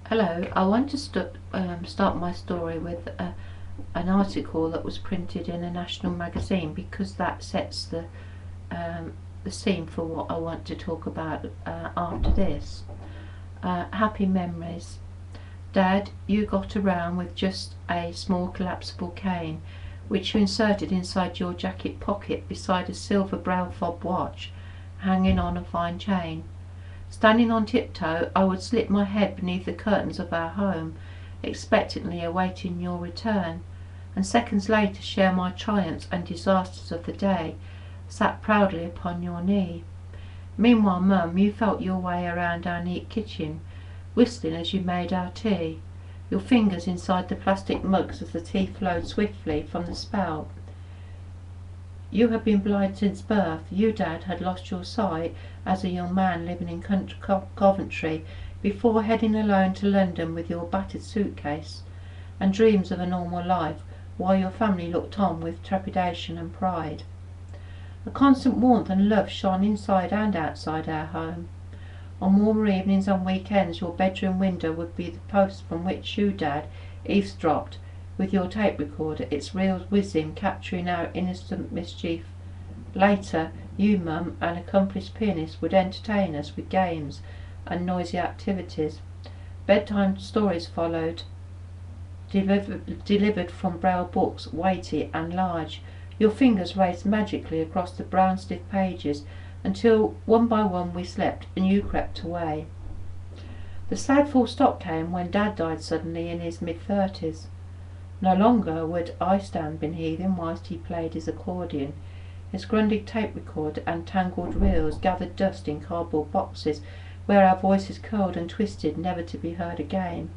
Hello, I want to start my story with an article that was printed in a national magazine because that sets the scene for what I want to talk about after this. Happy memories. Dad, you got around with just a small collapsible cane which you inserted inside your jacket pocket beside a silver brown fob watch hanging on a fine chain. Standing on tiptoe, I would slip my head beneath the curtains of our home, expectantly awaiting your return, and seconds later share my triumphs and disasters of the day, sat proudly upon your knee. Meanwhile, Mum, you felt your way around our neat kitchen, whistling as you made our tea, your fingers inside the plastic mugs as the tea flowed swiftly from the spout. You had been blind since birth. You, Dad, had lost your sight as a young man living in Coventry before heading alone to London with your battered suitcase and dreams of a normal life, while your family looked on with trepidation and pride. A constant warmth and love shone inside and outside our home. On warmer evenings and weekends your bedroom window would be the post from which you, Dad, eavesdropped with your tape recorder, its reels whizzing, capturing our innocent mischief. Later, you, Mum, an accomplished pianist, would entertain us with games and noisy activities. Bedtime stories followed, delivered from braille books, weighty and large. Your fingers raced magically across the brown stiff pages until one by one we slept and you crept away. The sad full stop came when Dad died suddenly in his mid-30s. No longer would I stand beneath him whilst he played his accordion. His Grundig tape recorder and tangled reels gathered dust in cardboard boxes where our voices curled and twisted, never to be heard again.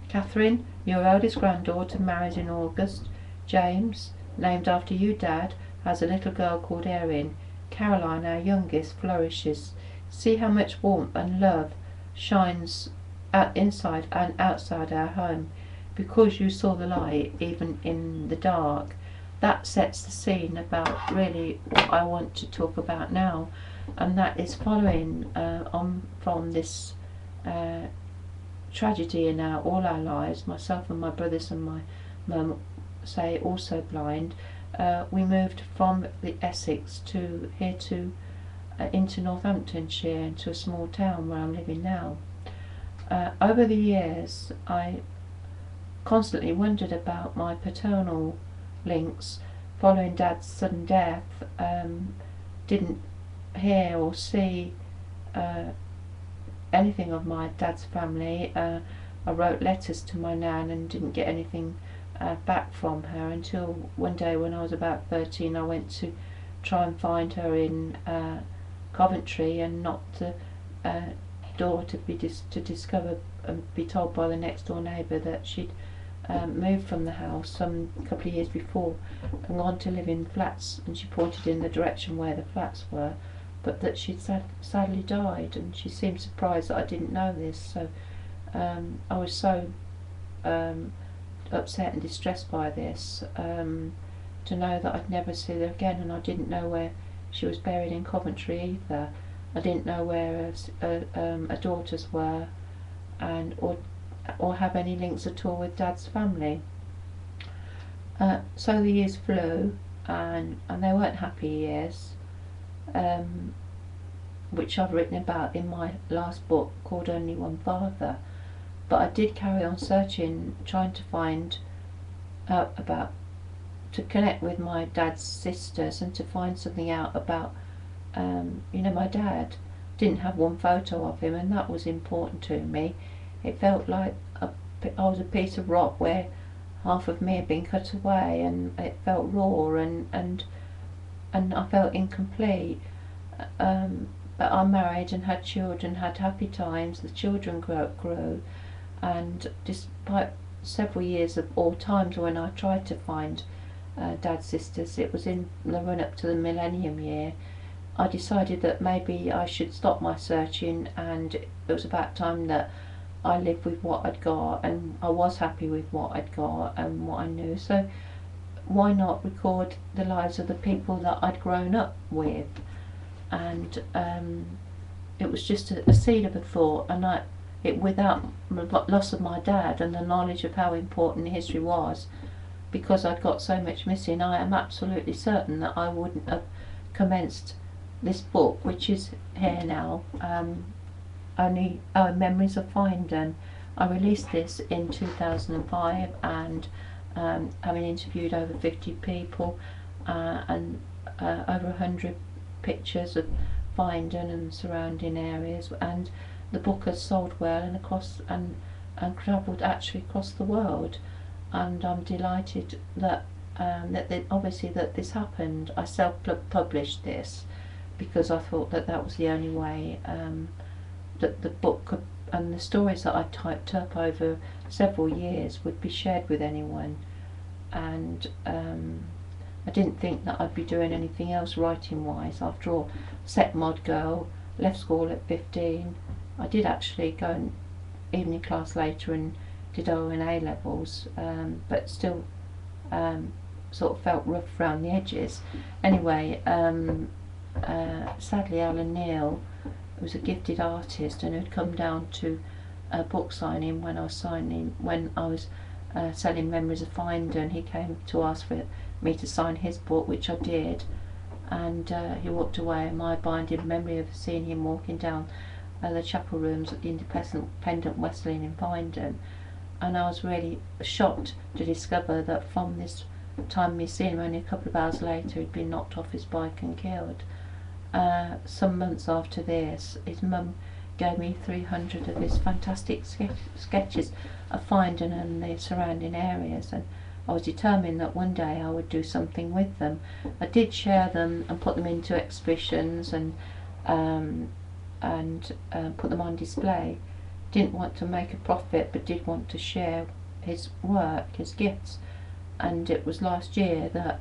Catherine, your eldest granddaughter, marries in August. James, named after you, Dad, has a little girl called Erin. Caroline, our youngest, flourishes. See how much warmth and love shines inside and outside our home, because you saw the light even in the dark. That sets the scene about really what I want to talk about now, and that is following on from this tragedy in all our lives. Myself and my brothers and my mum, say also blind, we moved from the Essex to here to into Northamptonshire, into a small town where I'm living now. Over the years I constantly wondered about my paternal links. Following Dad's sudden death, didn't hear or see anything of my dad's family. I wrote letters to my nan and didn't get anything back from her until one day when I was about 13 I went to try and find her in Coventry, and knocked the door to discover and be told by the next door neighbour that she'd moved from the house some couple of years before and gone to live in flats, and she pointed in the direction where the flats were, but that she'd sadly died, and she seemed surprised that I didn't know this. So I was so upset and distressed by this, to know that I'd never see her again, and I didn't know where she was buried in Coventry either. I didn't know where her daughters were, and or have any links at all with Dad's family. So the years flew, and they weren't happy years, which I've written about in my last book called Only One Father. But I did carry on searching, trying to find out about, to connect with my dad's sisters and to find something out about, my dad. Didn't have one photo of him, and that was important to me. It felt like I was a piece of rock where half of me had been cut away, and it felt raw and I felt incomplete. But I married and had children, had happy times. The children grew, and despite several years of all times when I tried to find Dad's sisters, it was in the run up to the millennium year, I decided that maybe I should stop my searching, and it was about time that I lived with what I'd got, and I was happy with what I'd got and what I knew. So why not record the lives of the people that I'd grown up with? And it was just a seed of a thought, and it without the loss of my dad and the knowledge of how important history was, because I'd got so much missing, I am absolutely certain that I wouldn't have commenced this book, which is here now, only Memories of Findon. I released this in 2005, and having interviewed over 50 people and over 100 pictures of Findon and surrounding areas, and the book has sold well and travelled actually across the world, and I'm delighted that obviously that this happened. I self-published this because I thought that was the only way that the book could, and the stories that I typed up over several years would be shared with anyone. And I didn't think that I'd be doing anything else writing wise. After all, set mod girl, left school at 15. I did actually go in evening class later and did O and A levels, but still sort of felt rough around the edges. Anyway, sadly Alan Neil, who was a gifted artist and who'd come down to a book signing when I was selling Memories of Findon, he came to ask for me to sign his book, which I did, and he walked away, and my abiding memory of seeing him walking down the chapel rooms at the Independent Wesleyan in Findon, and I was really shocked to discover that from this time me seeing him, only a couple of hours later he'd been knocked off his bike and killed. Some months after this, his mum gave me 300 of his fantastic sketches of Findon and the surrounding areas, and I was determined that one day I would do something with them. I did share them and put them into exhibitions and put them on display. Didn't want to make a profit, but did want to share his work, his gifts. And it was last year that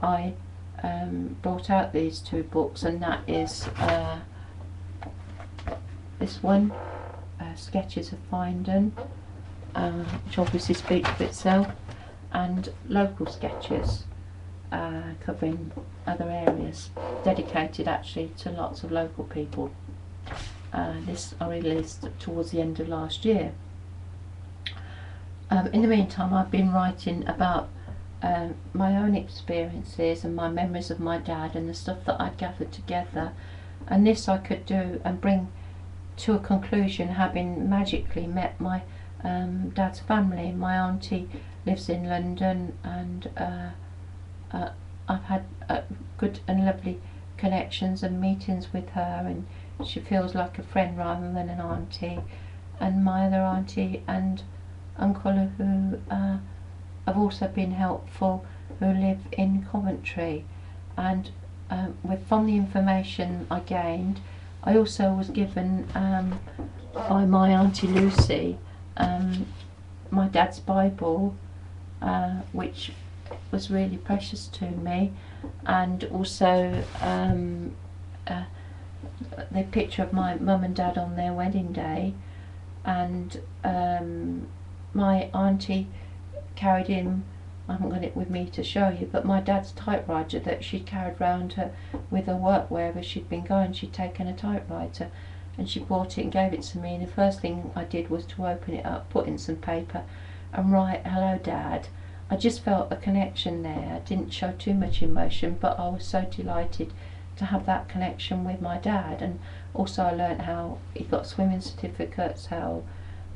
I brought out these two books, and that is this one, Sketches of Findon, which obviously speaks for itself, and local sketches covering other areas, dedicated actually to lots of local people. This I released towards the end of last year. In the meantime, I've been writing about my own experiences and my memories of my dad and the stuff that I'd gathered together, and this I could do and bring to a conclusion, having magically met my dad's family. My auntie lives in London, and I've had good and lovely connections and meetings with her, and she feels like a friend rather than an auntie. And my other auntie and uncle, who have also been helpful, who live in Coventry, and from the information I gained, I also was given by my auntie Lucy my dad's Bible, which was really precious to me, and also the picture of my mum and dad on their wedding day. And my auntie carried in, I haven't got it with me to show you, but my dad's typewriter that she carried round her with her work wherever she'd been going. She'd taken a typewriter and she brought it and gave it to me, and the first thing I did was to open it up, put in some paper and write, "Hello Dad." I just felt a connection there. I didn't show too much emotion, but I was so delighted to have that connection with my dad. And also I learnt how he got swimming certificates, how,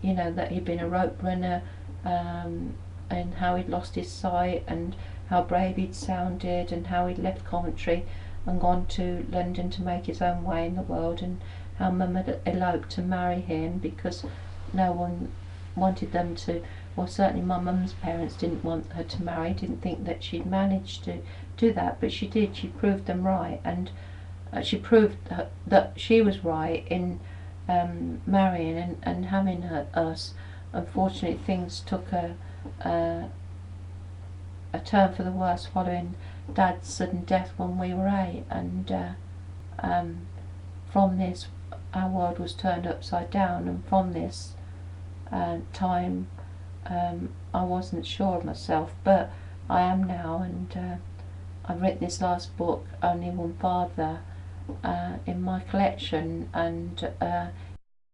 you know, that he'd been a rope runner, and how he'd lost his sight, and how brave he'd sounded, and how he'd left Coventry and gone to London to make his own way in the world, and how Mum had eloped to marry him because no one wanted them to, well, certainly my mum's parents didn't want her to marry, didn't think that she'd managed to do that, but she did. She proved them right, and she proved that she was right in marrying and having us. Unfortunately, things took a turn for the worse following Dad's sudden death when we were 8, and from this our world was turned upside down, and from this time I wasn't sure of myself, but I am now, and I've written this last book, Only One Father, in my collection, and